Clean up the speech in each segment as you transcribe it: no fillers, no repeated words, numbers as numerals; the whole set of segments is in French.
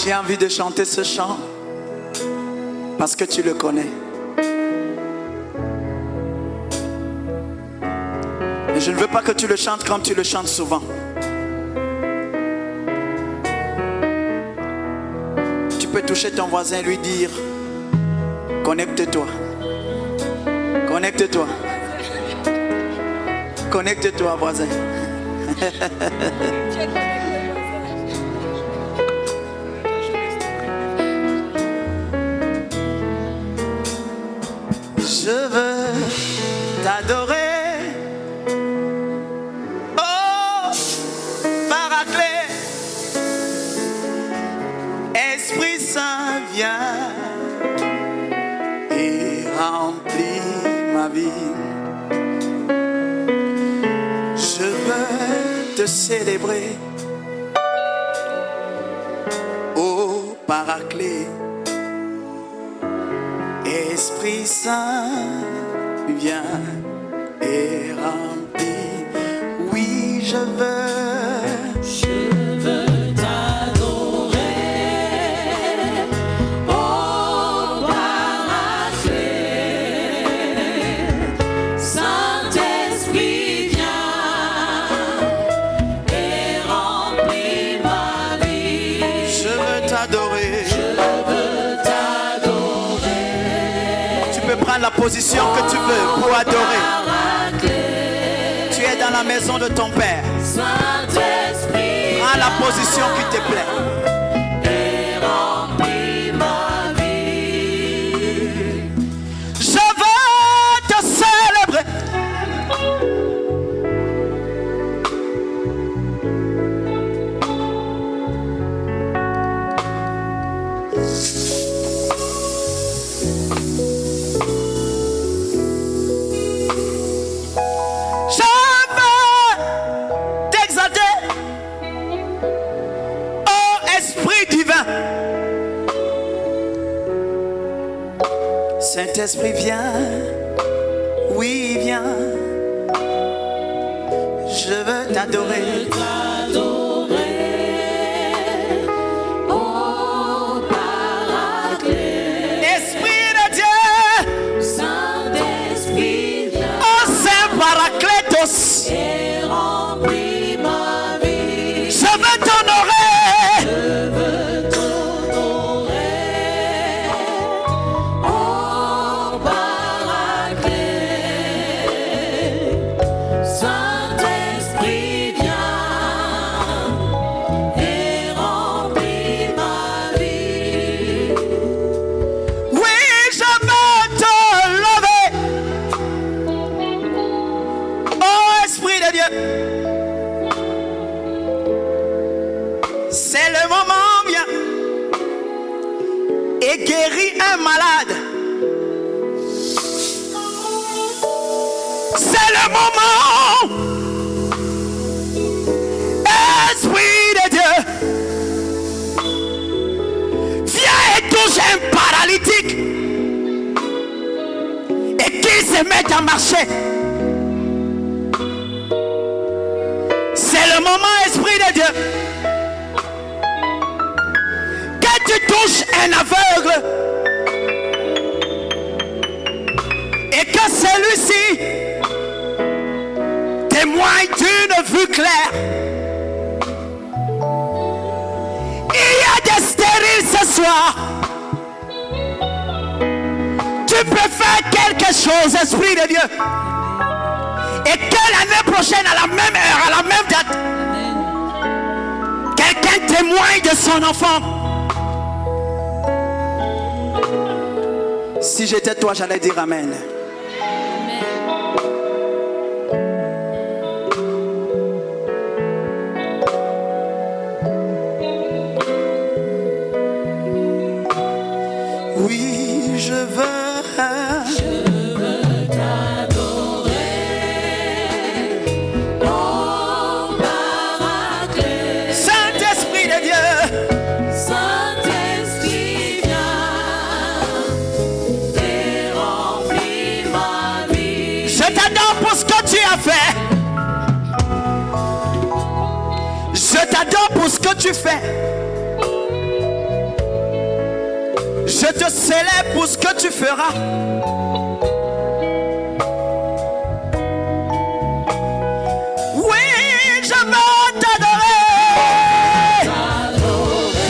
J'ai envie de chanter ce chant parce que tu le connais. Mais je ne veux pas que tu le chantes comme tu le chantes souvent. Tu peux toucher ton voisin et lui dire: connecte-toi. Connecte-toi. Connecte-toi, voisin. Je veux t'adorer, oh Paraclet. Esprit Saint, viens et remplis ma vie. Je veux te célébrer, oh Paraclet. Esprit Saint, viens et remplis. Oui, je veux t'adorer, oh Paraclet. Saint-Esprit, viens et remplis ma vie. Je veux t'adorer. Prends la position que tu veux pour adorer. Tu es dans la maison de ton Père. Prends la position qui te plaît. Et remplis ma vie. Je veux te célébrer. Saint-Esprit, viens, oui, viens. Je veux t'adorer. Oh Paraclet. Esprit de Dieu. Saint-Esprit, viens. Oh Saint Paracletos. Et remplis ma vie. Je veux t'honorer. C'est le moment, viens et guéris un malade. C'est le moment. Esprit de Dieu, viens et touche un paralytique et qu'il se mette à marcher. C'est le moment, Esprit de Dieu. Tu touches un aveugle et que celui-ci témoigne d'une vue claire. Il y a des stériles ce soir. Tu peux faire quelque chose, Esprit de Dieu, et que l'année prochaine à la même heure, à la même date, quelqu'un témoigne de son enfant. Si j'étais toi, j'allais dire Amen. Oui, je veux t'adorer. pour ce que tu as fait. Je t'adore pour ce que tu fais. Je te célèbre pour ce que tu feras. Oui, je veux t'adorer.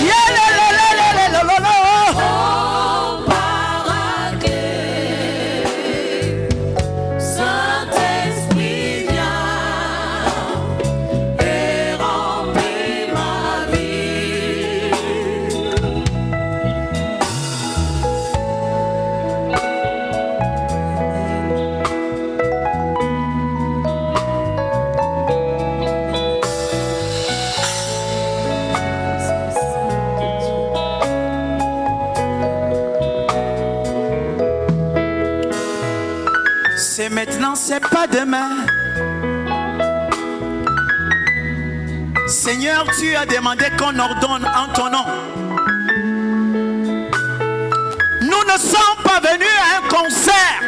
Yeah, la, la, la, la, la, la, la, la. Saint-Esprit, viens et remplis ma vie. C'est maintenant, c'est pas demain. Seigneur, tu as demandé qu'on ordonne en ton nom. Nous ne sommes pas venus à un concert.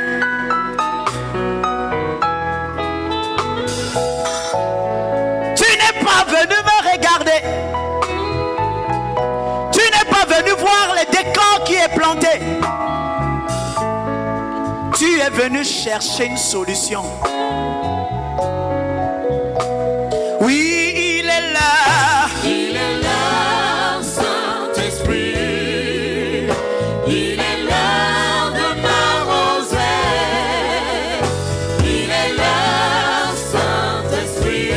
Tu n'es pas venu me regarder. Tu n'es pas venu voir le décor qui est planté. Tu es venu chercher une solution. Oui, il est là. Il est là, Saint-Esprit. Il est là de m'arroser. Il est là, Saint-Esprit.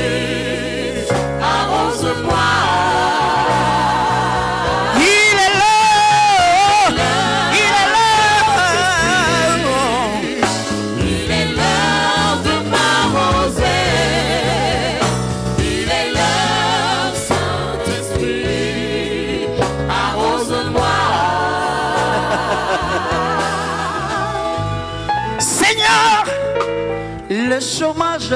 Arrose-moi. Il est là. Il est là. Il est là de m'arroser. Il est là, Saint-Esprit. Arrose-moi. Seigneur, le chômage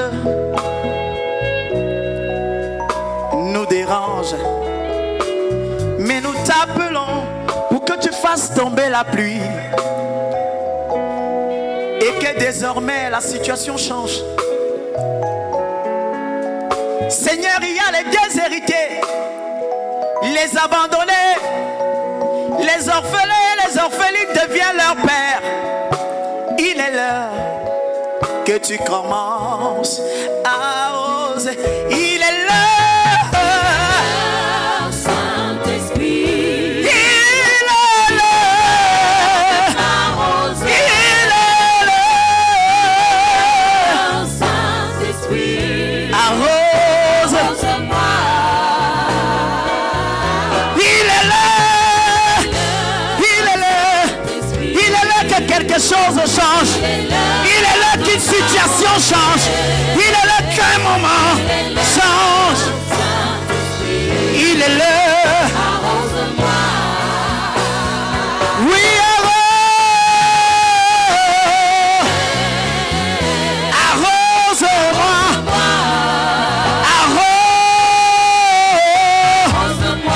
nous dérange, mais nous t'appelons pour que tu fasses tomber la pluie et que désormais la situation change. Seigneur, il y a les déshérités, les abandonnés, les orphelins, les orphelines deviennent leur père. Il est l'heure que tu commences à oser. Il est l'heure. Saint-Esprit. Il est l'heure. Arrose-moi. Il est l'heure. Saint-Esprit. Arrose. Arrose-moi. Il est l'heure. Il est l'heure. Il est l'heure que quelque chose change. Il est l'heure qu'une situation change. Il est l'heure qu'un moment change. Il est l'heure. Arrose-moi. Oui, arrose-moi. Arrose-moi.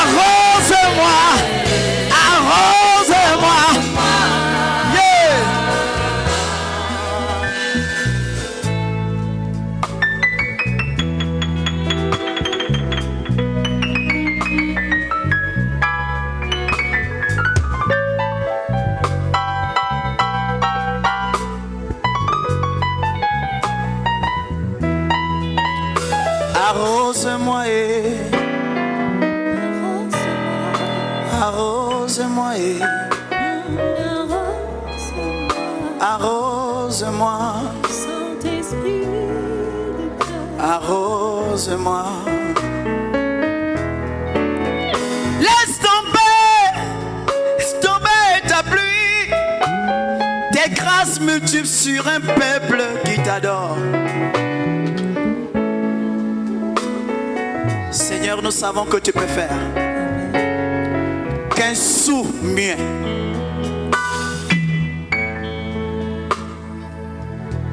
Arrose-moi. Arrose-moi. Yeah. Arrose-moi et arrose-moi et arrose-moi, Saint-Esprit de Dieu. arrose-moi. Laisse tomber ta pluie, tes grâces multiples sur un peuple qui t'adore. Seigneur, nous savons que tu peux faire qu'un sourd muet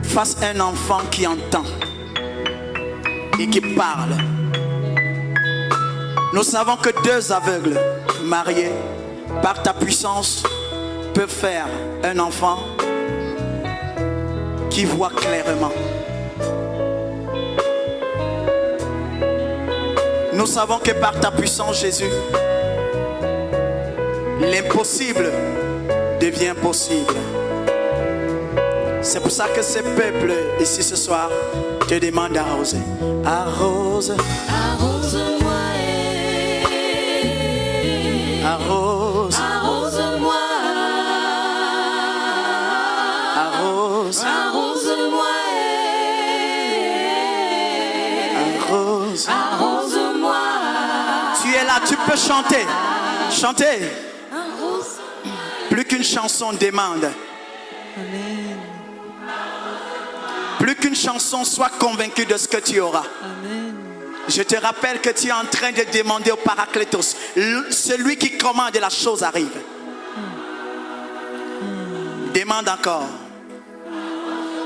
fasse un enfant qui entend et qui parle. Nous savons que deux aveugles mariés par ta puissance peuvent faire un enfant qui voit clairement. Nous savons que par ta puissance, Jésus, l'impossible devient possible. C'est pour ça que ce peuple ici ce soir te demande d'arroser. Arrose, Arrose-moi, arrose, arrose-moi, arrose, arrose-moi, arrose. arrose-moi, Tu es là, tu peux chanter. Chanter. arrose. Plus qu'une chanson demande. Amen. Plus qu'une chanson, sois convaincu de ce que tu auras. Amen. Je te rappelle que tu es en train de demander au Paraclétos. Celui qui commande la chose arrive. Demande encore.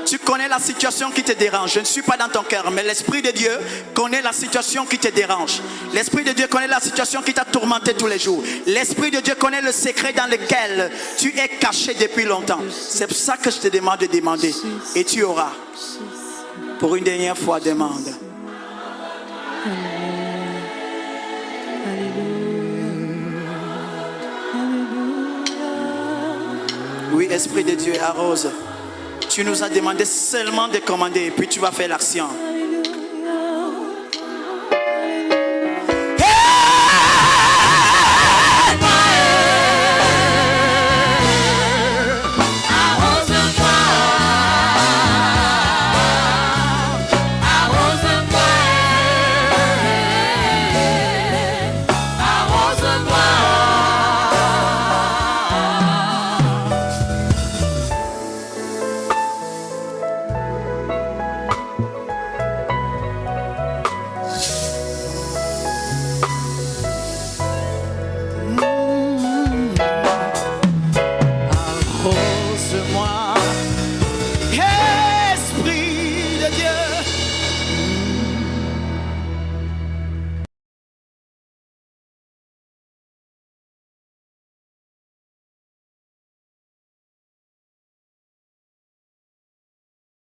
Tu connais la situation qui te dérange. Je ne suis pas dans ton cœur, mais l'Esprit de Dieu connaît la situation qui te dérange. L'Esprit de Dieu connaît la situation qui t'a tourmenté tous les jours. L'Esprit de Dieu connaît le secret dans lequel tu es caché depuis longtemps. C'est pour ça que je te demande de demander. Et tu auras. Pour une dernière fois, demande. Oui, Esprit de Dieu, arrose. Tu nous as demandé seulement de commander et puis tu vas faire l'action.